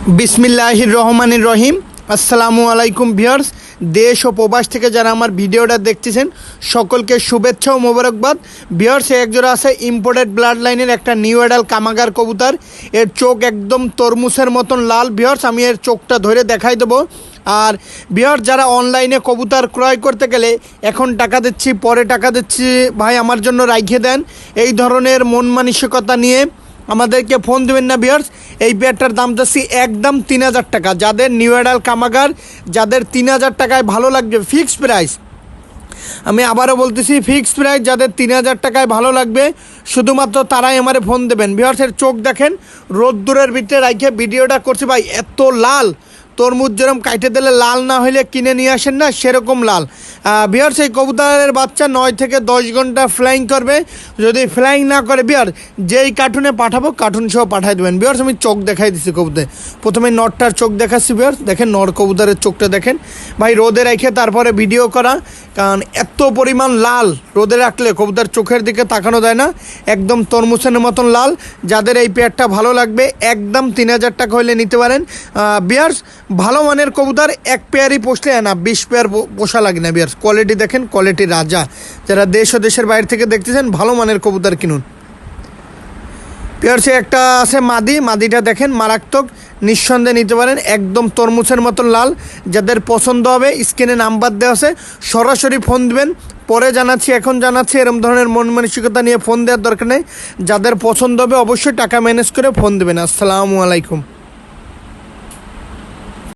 বিসমিল্লাহির রহমানির রহিম। আসসালামু আলাইকুম ভিউয়ার্স। দেশ ও প্রবাস থেকে যারা আমার ভিডিওটা দেখতেছেন সকলকে শুভেচ্ছা ও মোবারকবাদ। ভিউয়ার্স, একজোড়া আছে ইম্পোর্টেড ব্লাড লাইনের একটা নিউ এডাল কামাগার কবুতর। এর চোখ একদম তরমুজের মতন লাল। ভিউয়ার্স, আমি এর চোখটা ধরে দেখাই দেবো। আর ভিউয়ার্স, যারা অনলাইনে কবুতর ক্রয় করতে গেলে এখন টাকা দিচ্ছি পরে টাকা দিচ্ছি ভাই আমার জন্য রাইখে দেন, এই ধরনের মন মানসিকতা নিয়ে আমাদেরকে ফোন দেবেন না ভিউয়ার্স। এই পেয়ারটার দাম যাচ্ছি একদম 3,000 টাকা। যাদের নিউ এডাল কামাগার, যাদের 3,000 টাকায় ভালো লাগবে, ফিক্সড প্রাইস। আমি আবারও বলতেছি, ফিক্সড প্রাইস। যাদের 3,000 টাকায় ভালো লাগবে শুধুমাত্র তারাই আমারে ফোন দেবেন। ভিউয়ার্সের চোখ দেখেন, রোদ্দুরের ভিতরে রাইখে ভিডিওটা করছি ভাই, এত লাল। তরমুজ যেরকম কাইটে দিলে লাল না হইলে কিনে নিয়ে আসেন না, সেরকম লাল। ভিউয়ার্স, এই কবুতরের বাচ্চা 9 থেকে 10 ঘন্টা ফ্লাইং করবে। যদি ফ্লাইং না করে ভিউয়ার্স, যেই কার্টুনে পাঠাবো কার্টুন সহ পাঠাই দেবেন। ভিউয়ার্স, আমি চোখ দেখাই দিচ্ছি কবুতরে। প্রথমে নরটার চোখ দেখাচ্ছি ভিউয়ার্স, দেখেন নর কবুতরের চোখটা দেখেন ভাই। রোদে রেখে তারপরে ভিডিও করা, কারণ এত পরিমাণ লাল রোদে রাখলে কবুতর চোখের দিকে তাকানো যায় না। একদম তরমুজের মতন লাল। যাদের এই পেয়ারটা ভালো লাগবে একদম 3,000 টাকা হলে নিতে পারেন। ভিউয়ার্স, ভালো মানের কবুতর এক পেয়ারই পোষলে না, 20 পেয়ার পোষা লাগে না ভিউয়ার্স। কোয়ালিটি দেখেন, কোয়ালিটি রাজা। যারা দেশ ও দেশের বাইরে থেকে দেখতেছেন ভালো মানের কবুতর কিনুন। ভিউয়ার্সে একটা আছে মাদিটা দেখেন মারাত্মক, নিঃসন্দেহে নিতে পারেন। একদম তরমুজের মতন লাল। যাদের পছন্দ হবে স্ক্রিনে নাম্বার দেওয়া আছে, সরাসরি ফোন দিবেন। পরে জানাচ্ছি, এখন জানাচ্ছি, এরকম ধরনের মন মানসিকতা নিয়ে ফোন দেওয়ার দরকার নেই। যাদের পছন্দ হবে অবশ্যই টাকা ম্যানেজ করে ফোন দেবেন। আসসালামু আলাইকুম।